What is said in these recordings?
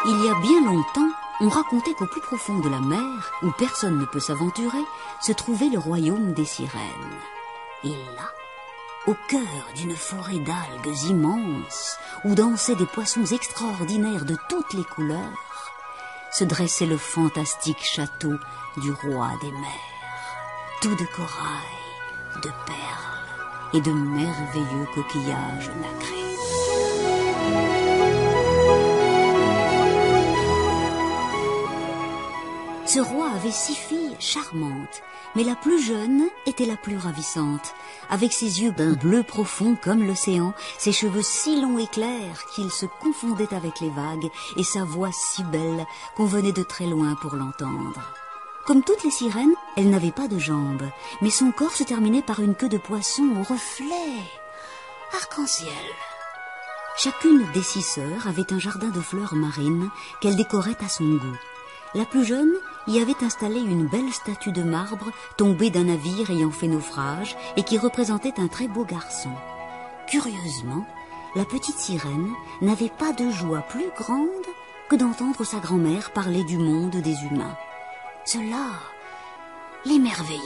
Il y a bien longtemps, on racontait qu'au plus profond de la mer, où personne ne peut s'aventurer, se trouvait le royaume des sirènes. Et là, au cœur d'une forêt d'algues immenses, où dansaient des poissons extraordinaires de toutes les couleurs, se dressait le fantastique château du roi des mers, tout de corail, de perles et de merveilleux coquillages nacrés. Ce roi avait 6 filles charmantes, mais la plus jeune était la plus ravissante, avec ses yeux d'un bleu profond comme l'océan, ses cheveux si longs et clairs qu'ils se confondaient avec les vagues, et sa voix si belle qu'on venait de très loin pour l'entendre. Comme toutes les sirènes, elle n'avait pas de jambes, mais son corps se terminait par une queue de poisson au reflet arc-en-ciel. Chacune des 6 sœurs avait un jardin de fleurs marines qu'elle décorait à son goût. La plus jeune y avait installé une belle statue de marbre tombée d'un navire ayant fait naufrage et qui représentait un très beau garçon. Curieusement, la petite sirène n'avait pas de joie plus grande que d'entendre sa grand-mère parler du monde des humains. Cela l'émerveillait.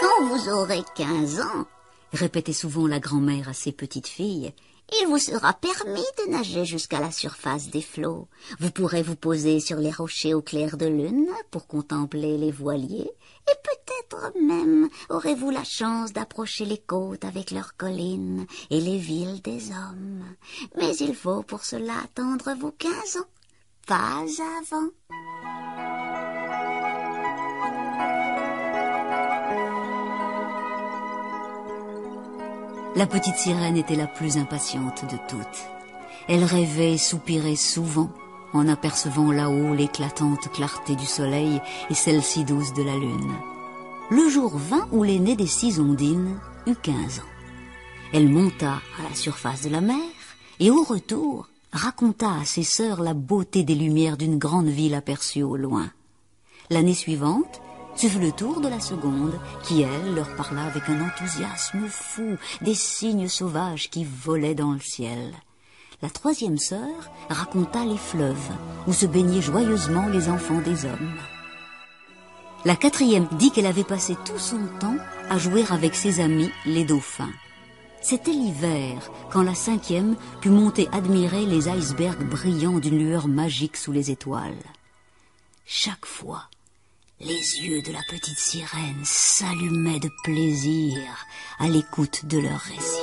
Quand vous aurez 15 ans, répétait souvent la grand-mère à ses petites filles, il vous sera permis de nager jusqu'à la surface des flots. Vous pourrez vous poser sur les rochers au clair de lune pour contempler les voiliers et peut-être même aurez-vous la chance d'approcher les côtes avec leurs collines et les villes des hommes. Mais il faut pour cela attendre vos 15 ans, pas avant. La petite sirène était la plus impatiente de toutes. Elle rêvait et soupirait souvent en apercevant là-haut l'éclatante clarté du soleil et celle si douce de la lune. Le jour vint où l'aînée des 6 ondines eut 15 ans. Elle monta à la surface de la mer et au retour raconta à ses sœurs la beauté des lumières d'une grande ville aperçue au loin. L'année suivante, ce fut le tour de la seconde, qui, elle, leur parla avec un enthousiasme fou des cygnes sauvages qui volaient dans le ciel. La 3e sœur raconta les fleuves, où se baignaient joyeusement les enfants des hommes. La 4e dit qu'elle avait passé tout son temps à jouer avec ses amis, les dauphins. C'était l'hiver, quand la 5e put monter admirer les icebergs brillants d'une lueur magique sous les étoiles. Chaque fois, les yeux de la petite sirène s'allumaient de plaisir à l'écoute de leur récit.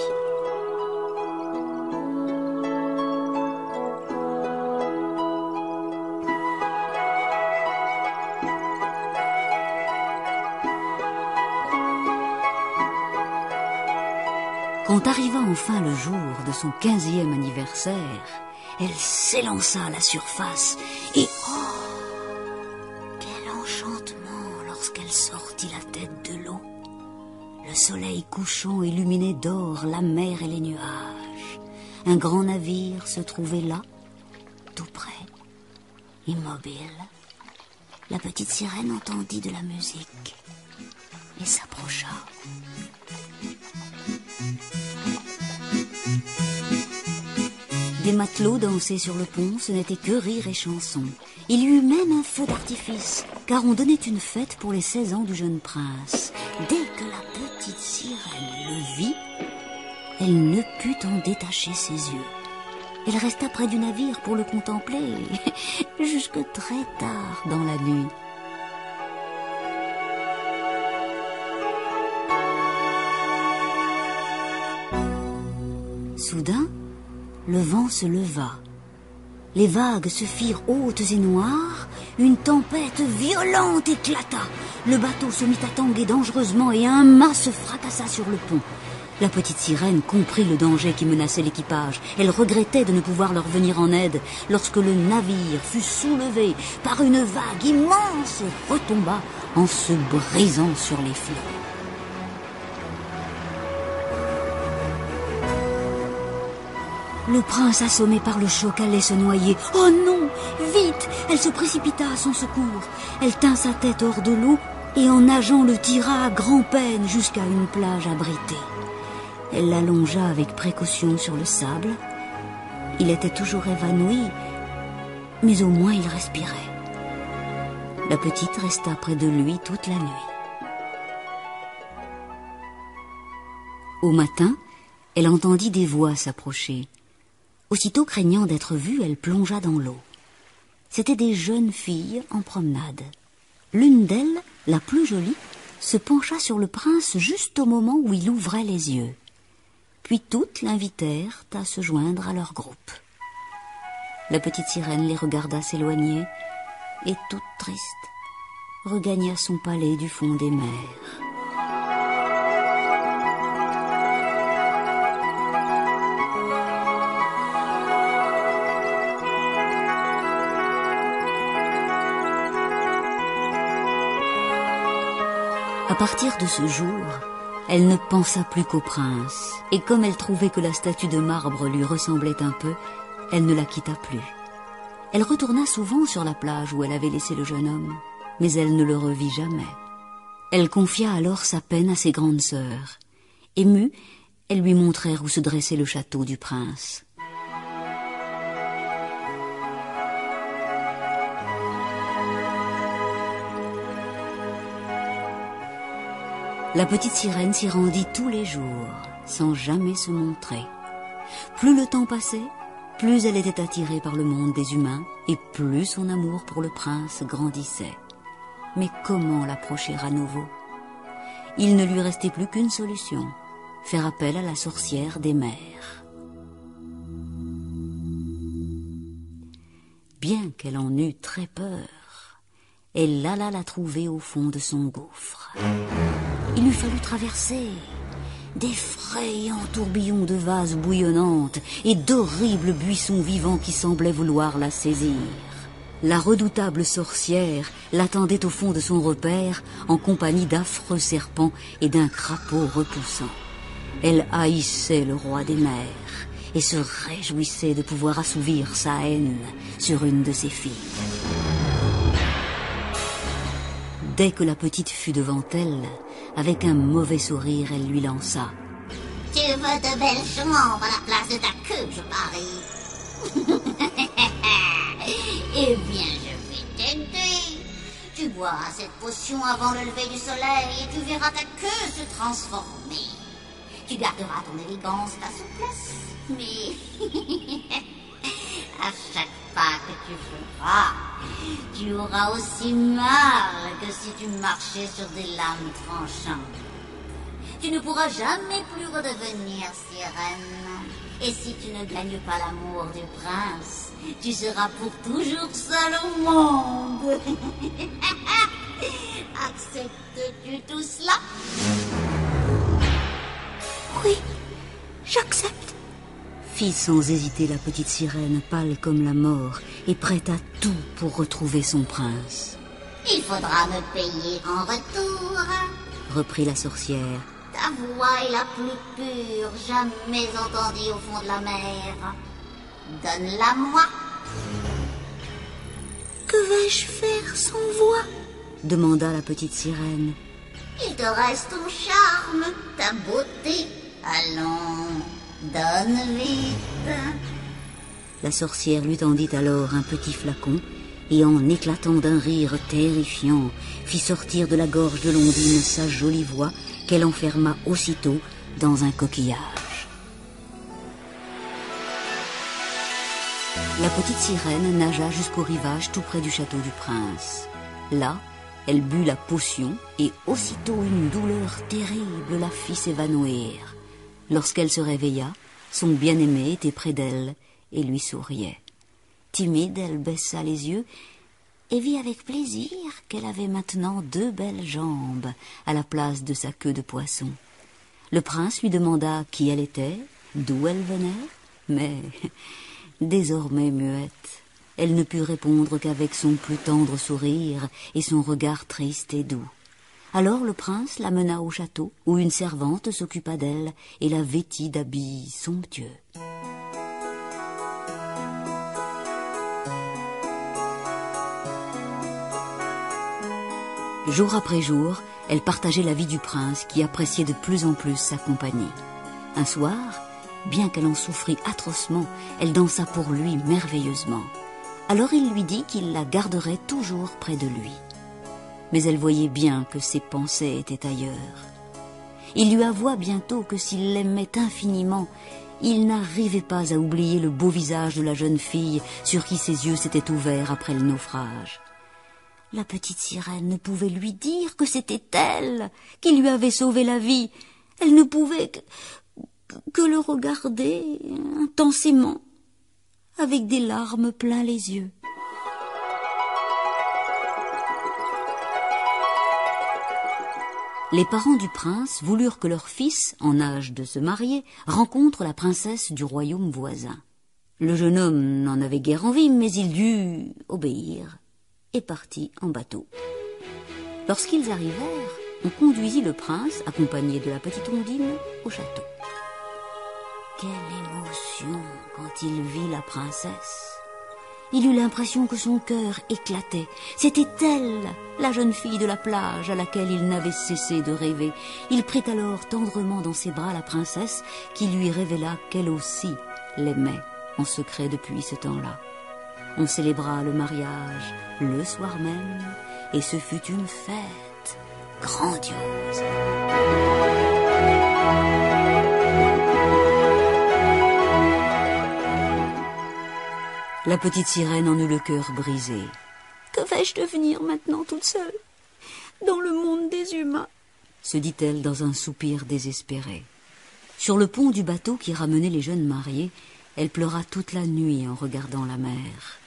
Quand arriva enfin le jour de son 15e anniversaire, elle s'élança à la surface et lorsqu'elle sortit la tête de l'eau. Le soleil couchant illuminait d'or la mer et les nuages. Un grand navire se trouvait là, tout près, immobile. La petite sirène entendit de la musique et s'approcha. Des matelots dansaient sur le pont, ce n'était que rire et chansons. Il y eut même un feu d'artifice, car on donnait une fête pour les 16 ans du jeune prince. Dès que la petite sirène le vit, elle ne put en détacher ses yeux. Elle resta près du navire pour le contempler, jusque très tard dans la nuit. Soudain, le vent se leva. Les vagues se firent hautes et noires, une tempête violente éclata. Le bateau se mit à tanguer dangereusement et un mât se fracassa sur le pont. La petite sirène comprit le danger qui menaçait l'équipage. Elle regrettait de ne pouvoir leur venir en aide lorsque le navire fut soulevé par une vague immense et retomba en se brisant sur les flots. Le prince, assommé par le choc, allait se noyer. « Oh non! Vite !» Elle se précipita à son secours. Elle tint sa tête hors de l'eau et en nageant le tira à grand-peine jusqu'à une plage abritée. Elle l'allongea avec précaution sur le sable Il était toujours évanoui, mais au moins il respirait. La petite resta près de lui toute la nuit. Au matin, elle entendit des voix s'approcher. Aussitôt craignant d'être vue, elle plongea dans l'eau. C'étaient des jeunes filles en promenade. L'une d'elles, la plus jolie, se pencha sur le prince juste au moment où il ouvrait les yeux. Puis toutes l'invitèrent à se joindre à leur groupe. La petite sirène les regarda s'éloigner et, toute triste, regagna son palais du fond des mers. À partir de ce jour, elle ne pensa plus qu'au prince, et comme elle trouvait que la statue de marbre lui ressemblait un peu, elle ne la quitta plus. Elle retourna souvent sur la plage où elle avait laissé le jeune homme, mais elle ne le revit jamais. Elle confia alors sa peine à ses grandes sœurs. Émues, elles lui montrèrent où se dressait le château du prince. La petite sirène s'y rendit tous les jours, sans jamais se montrer. Plus le temps passait, plus elle était attirée par le monde des humains, et plus son amour pour le prince grandissait. Mais comment l'approcher à nouveau? Il ne lui restait plus qu'une solution, faire appel à la sorcière des mers. Bien qu'elle en eût très peur, elle alla la trouver au fond de son gouffre. Il lui fallut traverser d'effrayants tourbillons de vases bouillonnantes et d'horribles buissons vivants qui semblaient vouloir la saisir. La redoutable sorcière l'attendait au fond de son repaire en compagnie d'affreux serpents et d'un crapaud repoussant. Elle haïssait le roi des mers et se réjouissait de pouvoir assouvir sa haine sur une de ses filles. Dès que la petite fut devant elle, avec un mauvais sourire, elle lui lança: « Tu veux de belles chambres à la place de ta queue, je parie. » Eh bien, je vais t'aider. Tu boiras cette potion avant le lever du soleil et tu verras ta queue se transformer. Tu garderas ton élégance et ta souplesse, mais à chaque pas que tu feras, tu auras aussi mal que si tu marchais sur des lames tranchantes. Tu ne pourras jamais plus redevenir sirène. Et si tu ne gagnes pas l'amour du prince, tu seras pour toujours seule au monde. Acceptes-tu tout cela? Oui, j'accepte, fit sans hésiter la petite sirène, pâle comme la mort et prête à tout pour retrouver son prince. Il faudra me payer en retour, reprit la sorcière. Ta voix est la plus pure jamais entendue au fond de la mer. Donne-la moi. Que vais-je faire sans voix? Demanda la petite sirène. Il te reste ton charme, ta beauté. Allons, donne vite. La sorcière lui tendit alors un petit flacon et en éclatant d'un rire terrifiant, fit sortir de la gorge de l'ondine sa jolie voix qu'elle enferma aussitôt dans un coquillage. La petite sirène nagea jusqu'au rivage tout près du château du prince. Là, elle but la potion et aussitôt une douleur terrible la fit s'évanouir. Lorsqu'elle se réveilla, son bien-aimé était près d'elle et lui souriait. Timide, elle baissa les yeux et vit avec plaisir qu'elle avait maintenant 2 belles jambes à la place de sa queue de poisson. Le prince lui demanda qui elle était, d'où elle venait, mais désormais muette, elle ne put répondre qu'avec son plus tendre sourire et son regard triste et doux. Alors le prince la mena au château, où une servante s'occupa d'elle et la vêtit d'habits somptueux. Jour après jour, elle partageait la vie du prince qui appréciait de plus en plus sa compagnie. Un soir, bien qu'elle en souffrît atrocement, elle dansa pour lui merveilleusement. Alors il lui dit qu'il la garderait toujours près de lui. Mais elle voyait bien que ses pensées étaient ailleurs. Il lui avoua bientôt que s'il l'aimait infiniment, il n'arrivait pas à oublier le beau visage de la jeune fille sur qui ses yeux s'étaient ouverts après le naufrage. La petite sirène ne pouvait lui dire que c'était elle qui lui avait sauvé la vie. Elle ne pouvait que le regarder intensément, avec des larmes plein les yeux. Les parents du prince voulurent que leur fils, en âge de se marier, rencontre la princesse du royaume voisin. Le jeune homme n'en avait guère envie, mais il dut obéir et partit en bateau. Lorsqu'ils arrivèrent, on conduisit le prince, accompagné de la petite Ondine, au château. Quelle émotion quand il vit la princesse! Il eut l'impression que son cœur éclatait. C'était elle, la jeune fille de la plage à laquelle il n'avait cessé de rêver. Il prit alors tendrement dans ses bras la princesse qui lui révéla qu'elle aussi l'aimait en secret depuis ce temps-là. On célébra le mariage le soir même et ce fut une fête grandiose. La petite sirène en eut le cœur brisé. « Que vais-je devenir maintenant toute seule, dans le monde des humains ?» se dit-elle dans un soupir désespéré. Sur le pont du bateau qui ramenait les jeunes mariés, elle pleura toute la nuit en regardant la mer.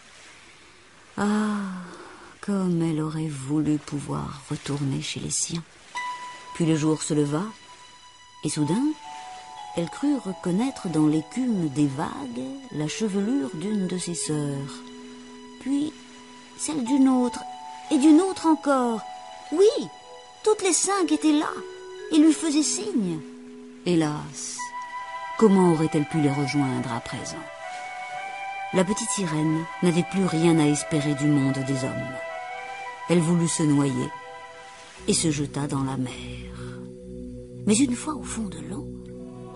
Ah, comme elle aurait voulu pouvoir retourner chez les siens. Puis le jour se leva, et soudain, elle crut reconnaître dans l'écume des vagues la chevelure d'une de ses sœurs, puis celle d'une autre, et d'une autre encore. Oui, toutes les 5 étaient là, et lui faisaient signe. Hélas, comment aurait-elle pu les rejoindre à présent? La petite sirène n'avait plus rien à espérer du monde des hommes. Elle voulut se noyer, et se jeta dans la mer. Mais une fois au fond de l'eau,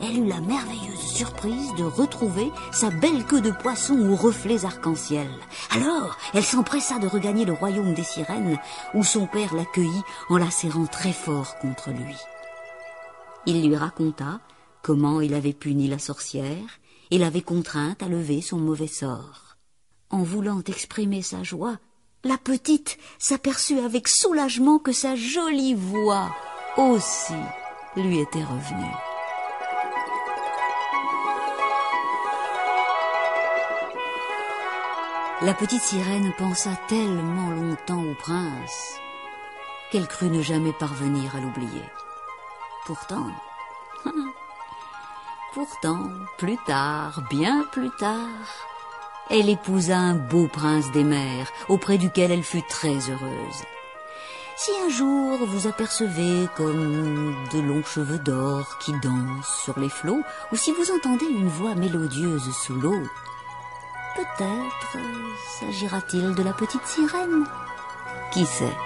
elle eut la merveilleuse surprise de retrouver sa belle queue de poisson aux reflets arc-en-ciel. Alors, elle s'empressa de regagner le royaume des sirènes, où son père l'accueillit en la serrant très fort contre lui. Il lui raconta comment il avait puni la sorcière et l'avait contrainte à lever son mauvais sort. En voulant exprimer sa joie, la petite s'aperçut avec soulagement que sa jolie voix aussi lui était revenue. La petite sirène pensa tellement longtemps au prince qu'elle crut ne jamais parvenir à l'oublier. Pourtant, plus tard, bien plus tard, elle épousa un beau prince des mers, auprès duquel elle fut très heureuse. Si un jour vous apercevez comme de longs cheveux d'or qui dansent sur les flots, ou si vous entendez une voix mélodieuse sous l'eau, peut-être s'agira-t-il de la petite sirène. Qui sait ?